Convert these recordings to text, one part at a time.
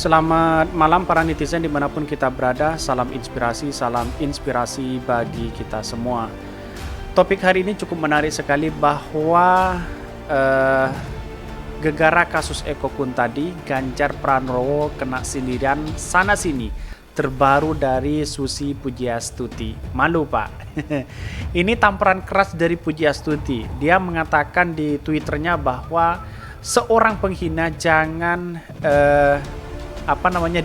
selamat malam para netizen dimanapun kita berada. Salam inspirasi bagi kita semua. Topik hari ini cukup menarik sekali bahwa gegara kasus Eko Kun tadi, Ganjar Pranowo kena sindiran sana-sini. Terbaru dari Susi Pujiastuti. Malu Pak. Ini tamparan keras dari Pujiastuti. Dia mengatakan di Twitternya bahwa seorang penghina jangan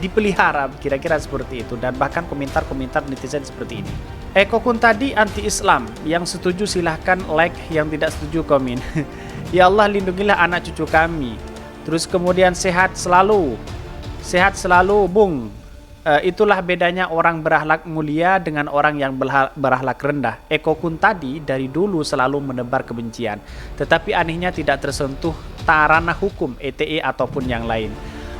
dipelihara, kira-kira seperti itu, dan bahkan komentar-komentar netizen seperti ini. Eko Kun tadi anti-Islam, yang setuju silahkan like, yang tidak setuju komen. Ya Allah lindungilah anak cucu kami. Terus kemudian sehat selalu Bung. Itulah bedanya orang berakhlak mulia dengan orang yang berakhlak rendah. Eko Kun tadi dari dulu selalu menebar kebencian, tetapi anehnya tidak tersentuh ranah hukum, ETE ataupun yang lain.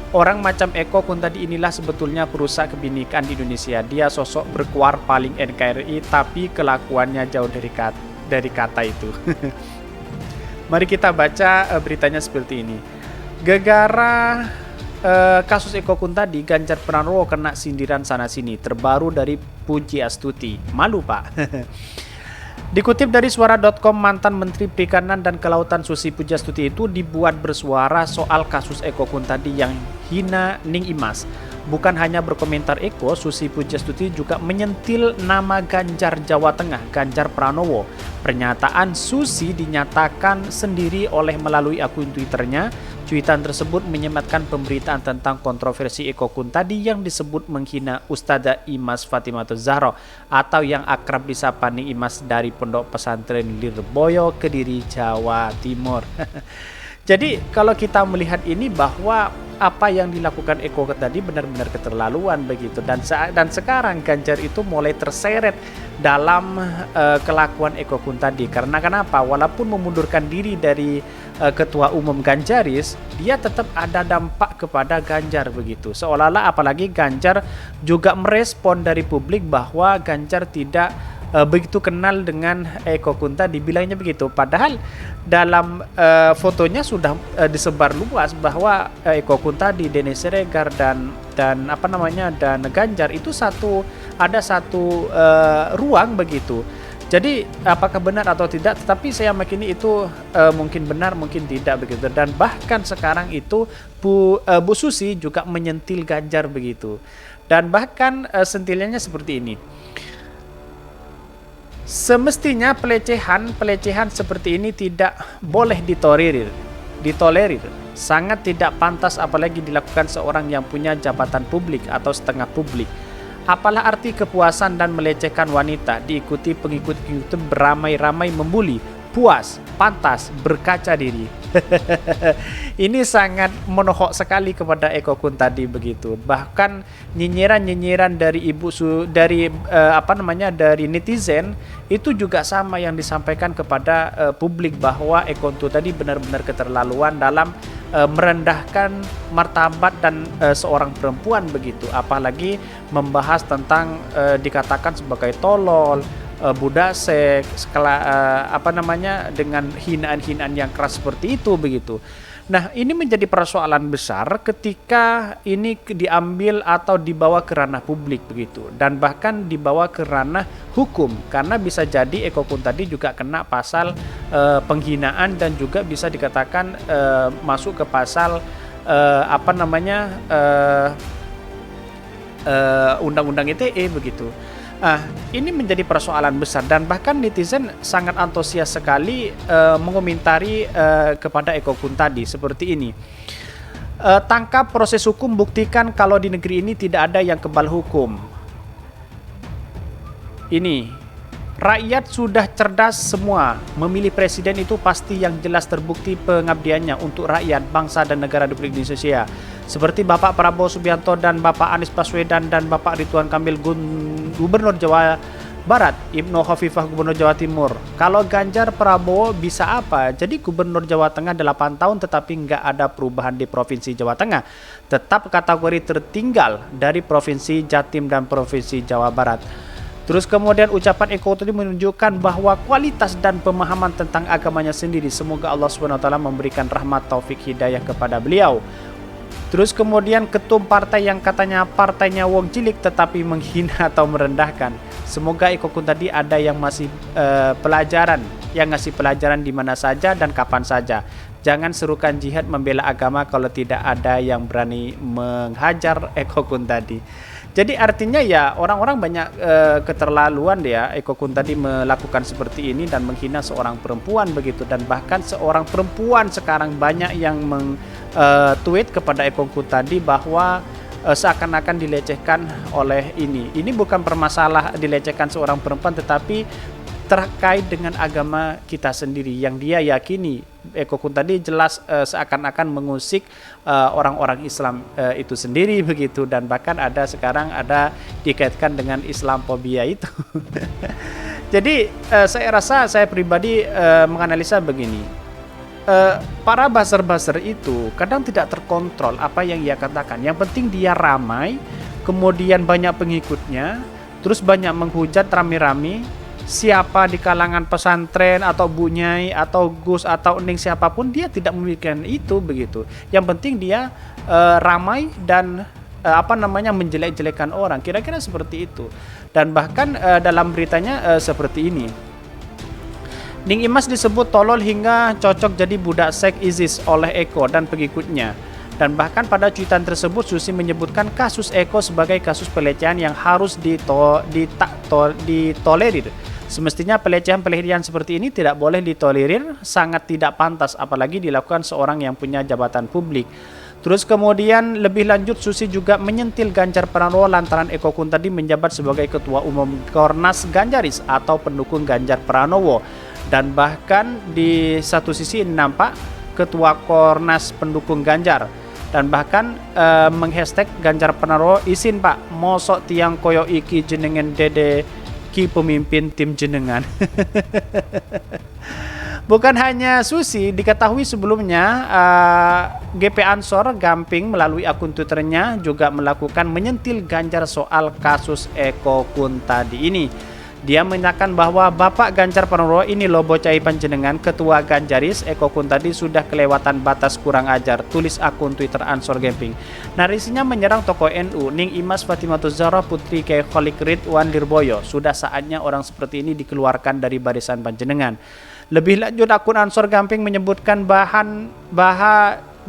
Orang macam Eko Kun tadi inilah sebetulnya perusak kebinekaan di Indonesia. Dia sosok berkuar paling NKRI, tapi kelakuannya jauh dari kata itu. Mari kita baca beritanya seperti ini. Gegara kasus Eko Kun tadi, Ganjar Pranowo kena sindiran sana-sini. Terbaru dari Pujiastuti. Malu Pak. Dikutip dari suara.com, mantan Menteri Perikanan dan Kelautan Susi Pujiastuti itu dibuat bersuara soal kasus Eko Kun tadi yang hina Ning Imas. Bukan hanya berkomentar Eko, Susi Pujiastuti juga menyentil nama Ganjar Jawa Tengah, Ganjar Pranowo. Pernyataan Susi dinyatakan sendiri oleh melalui akun Twitternya. Cuitan tersebut menyematkan pemberitaan tentang kontroversi Eko Kun tadi yang disebut menghina Ustazah Imas Fatimah Zahra atau yang akrab disapa Ning Imas dari Pondok Pesantren Lirboyo, Kediri, Jawa Timur. Jadi kalau kita melihat ini bahwa apa yang dilakukan Eko Kun tadi benar-benar keterlaluan begitu, dan sekarang Ganjar itu mulai terseret dalam kelakuan Eko Kun tadi. Karena kenapa? Walaupun memundurkan diri dari ketua umum Ganjaris, dia tetap ada dampak kepada Ganjar begitu. Seolah-olah apalagi Ganjar juga merespon dari publik bahwa Ganjar tidak begitu kenal dengan Eko Kun tadi, bilangnya begitu. Padahal dalam fotonya sudah disebar luas bahwa Eko Kun tadi, Denny Siregar dan Ganjar itu ada satu ruang begitu. Jadi apakah benar atau tidak, tetapi saya meyakini itu mungkin benar mungkin tidak begitu. Dan bahkan sekarang itu Bu Susi juga menyentil Ganjar begitu. Dan bahkan sentilannya seperti ini. Semestinya pelecehan seperti ini tidak boleh ditolerir. Sangat tidak pantas apalagi dilakukan seorang yang punya jabatan publik atau setengah publik. Apalah arti kepuasan dan melecehkan wanita diikuti pengikut YouTube beramai-ramai membuli, puas, pantas, berkaca diri. Ini sangat menohok sekali kepada Eko Kun tadi begitu. Bahkan nyinyiran dari dari netizen itu juga sama yang disampaikan kepada publik bahwa Eko Kun tadi benar-benar keterlaluan dalam merendahkan martabat dan seorang perempuan begitu, apalagi membahas tentang dikatakan sebagai tolol, budak seks, dengan hinaan-hinaan yang keras seperti itu begitu. Nah, ini menjadi persoalan besar ketika ini diambil atau dibawa ke ranah publik begitu, dan bahkan dibawa ke ranah hukum, karena bisa jadi Eko Kun tadi juga kena pasal penghinaan dan juga bisa dikatakan masuk ke pasal undang-undang ITE begitu. Ini menjadi persoalan besar, dan bahkan netizen sangat antusias sekali mengomentari kepada Eko Kun tadi seperti ini. Tangkap proses hukum, buktikan kalau di negeri ini tidak ada yang kebal hukum. Ini rakyat sudah cerdas semua, memilih presiden itu pasti yang jelas terbukti pengabdiannya untuk rakyat, bangsa dan negara Republik Indonesia. Seperti Bapak Prabowo Subianto dan Bapak Anies Baswedan dan Bapak Ridwan Kamil Gubernur Jawa Barat, Ibnu Khofifah Gubernur Jawa Timur. Kalau Ganjar Prabowo bisa apa? Jadi Gubernur Jawa Tengah 8 tahun tetapi nggak ada perubahan di Provinsi Jawa Tengah. Tetap kategori tertinggal dari Provinsi Jatim dan Provinsi Jawa Barat. Terus kemudian ucapan Eko tadi menunjukkan bahwa kualitas dan pemahaman tentang agamanya sendiri. Semoga Allah SWT memberikan rahmat taufik hidayah kepada beliau. Terus kemudian ketum partai yang katanya partainya wong cilik tetapi menghina atau merendahkan. Semoga Eko Kun tadi ada yang masih pelajaran, yang ngasih pelajaran di mana saja dan kapan saja. Jangan serukan jihad membela agama kalau tidak ada yang berani menghajar Eko Kun tadi. Jadi artinya ya orang-orang banyak keterlaluan ya Eko Kun tadi melakukan seperti ini dan menghina seorang perempuan begitu, dan bahkan seorang perempuan sekarang banyak yang tweet kepada Eko Kun tadi bahwa seakan-akan dilecehkan oleh ini. Ini bukan permasalah dilecehkan seorang perempuan, tetapi terkait dengan agama kita sendiri yang dia yakini. Eko Kun tadi jelas seakan-akan mengusik orang-orang Islam itu sendiri begitu, dan bahkan ada sekarang ada dikaitkan dengan Islamophobia itu. Jadi saya pribadi menganalisa begini, para buzzer-buzzer itu kadang tidak terkontrol apa yang ia katakan. Yang penting dia ramai, kemudian banyak pengikutnya, terus banyak menghujat rame-rame. Siapa di kalangan pesantren atau Bu Nyai atau Gus atau Ning siapapun, dia tidak memikirkan itu begitu. Yang penting dia ramai dan menjelek-jelekan orang, kira-kira seperti itu. Dan bahkan dalam beritanya seperti ini, Ning Imas disebut tolol hingga cocok jadi budak seks ISIS oleh Eko dan pengikutnya. Dan bahkan pada cuitan tersebut Susi menyebutkan kasus Eko sebagai kasus pelecehan yang harus ditolerir. Semestinya pelecehan-pelecehan seperti ini tidak boleh ditolerir, sangat tidak pantas apalagi dilakukan seorang yang punya jabatan publik. Terus kemudian lebih lanjut Susi juga menyentil Ganjar Pranowo lantaran Eko Kun tadi menjabat sebagai ketua umum Kornas Ganjaris atau pendukung Ganjar Pranowo. Dan bahkan di satu sisi nampak ketua Kornas pendukung Ganjar, dan bahkan menghashtag Ganjar Pranowo isin Pak mosok tiang koyo iki jenengan dede ki pemimpin tim jenengan. Bukan hanya Susi, diketahui sebelumnya GP Ansor Gamping melalui akun Twitternya juga melakukan menyentil Ganjar soal kasus Eko Kun tadi ini. Dia menyatakan bahwa Bapak Ganjar Pranowo ini loh bocah panjenengan ketua Ganjaris, Eko Kun tadi sudah kelewatan batas kurang ajar, tulis akun Twitter Ansor Gamping. Narisinya menyerang tokoh NU, Ning Imas Fatimahuz Zahra putri Kyai Khalid Ridwan Lirboyo. Sudah saatnya orang seperti ini dikeluarkan dari barisan panjenengan. Lebih lanjut akun Ansor Gamping menyebutkan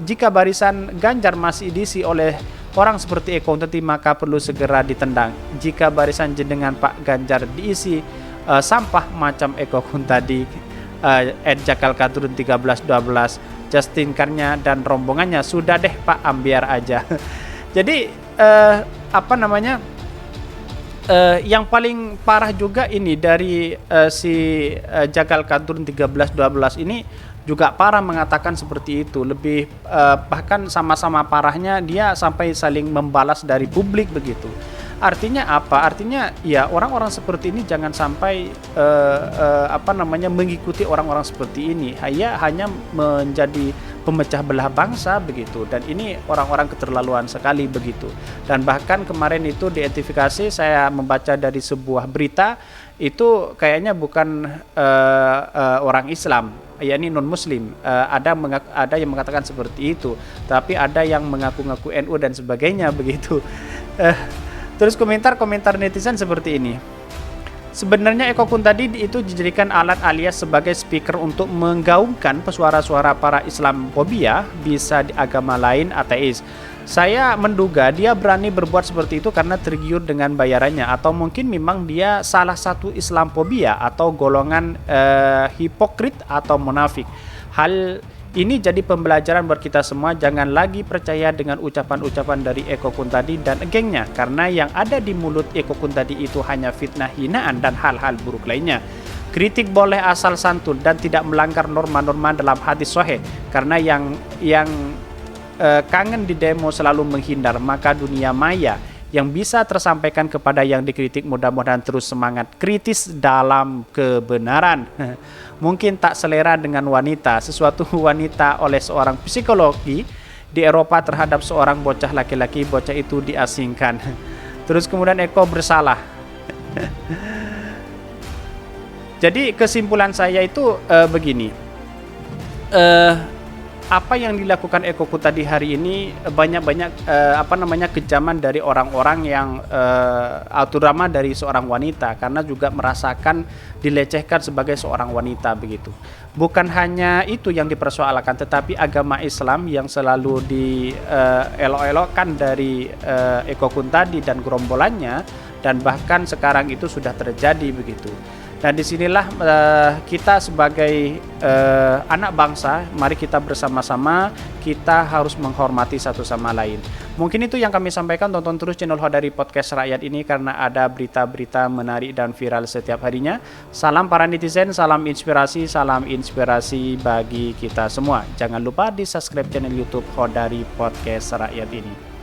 jika barisan Ganjar masih diisi oleh orang seperti Eko tadi maka perlu segera ditendang. Jika barisan jenengan Pak Ganjar diisi sampah macam Eko Kun tadi, Jakal Kadrun 1312, Justin Karnya dan rombongannya, sudah deh Pak ambiar aja. Jadi yang paling parah juga ini dari si Jakal Kadrun 1312 ini juga parah mengatakan seperti itu. Lebih bahkan sama-sama parahnya dia sampai saling membalas dari publik begitu. Artinya apa? Artinya ya orang-orang seperti ini jangan sampai mengikuti orang-orang seperti ini. Hanya menjadi pemecah belah bangsa begitu. Dan ini orang-orang keterlaluan sekali begitu. Dan bahkan kemarin itu diidentifikasi, saya membaca dari sebuah berita itu kayaknya bukan orang Islam, yakni non Muslim. Ada yang mengatakan seperti itu, tapi ada yang mengaku-ngaku NU dan sebagainya begitu. Terus komentar netizen seperti ini. Sebenarnya Eko Kun tadi itu dijadikan alat alias sebagai speaker untuk menggaungkan suara-suara para Islamophobia, bisa di agama lain ateis. Saya menduga dia berani berbuat seperti itu karena tergiur dengan bayarannya, atau mungkin memang dia salah satu Islamophobia atau golongan hipokrit atau munafik. Hal ini jadi pembelajaran buat kita semua, jangan lagi percaya dengan ucapan-ucapan dari Eko Kun tadi dan gengnya, karena yang ada di mulut Eko Kun tadi itu hanya fitnah, hinaan, dan hal-hal buruk lainnya. Kritik boleh asal santun dan tidak melanggar norma-norma dalam hadis sahih, karena yang kangen di demo selalu menghindar, maka dunia maya yang bisa tersampaikan kepada yang dikritik mudah-mudahan terus semangat kritis dalam kebenaran. Mungkin tak selera dengan wanita, sesuatu wanita oleh seorang psikologi di Eropa terhadap seorang bocah laki-laki, bocah itu diasingkan. Terus kemudian Eko bersalah. Jadi kesimpulan saya itu begini, apa yang dilakukan Eko Kuntadi hari ini banyak-banyak kejaman dari orang-orang yang terutama dari seorang wanita, karena juga merasakan dilecehkan sebagai seorang wanita begitu. Bukan hanya itu yang dipersoalkan, tetapi agama Islam yang selalu dielok-elokkan dari Eko Kuntadi dan gerombolannya, dan bahkan sekarang itu sudah terjadi begitu. Nah, disinilah kita sebagai anak bangsa, mari kita bersama-sama, kita harus menghormati satu sama lain. Mungkin itu yang kami sampaikan. Tonton terus channel Hodari Podcast Rakyat ini karena ada berita-berita menarik dan viral setiap harinya. Salam para netizen, salam inspirasi bagi kita semua. Jangan lupa di subscribe channel YouTube Hodari Podcast Rakyat ini.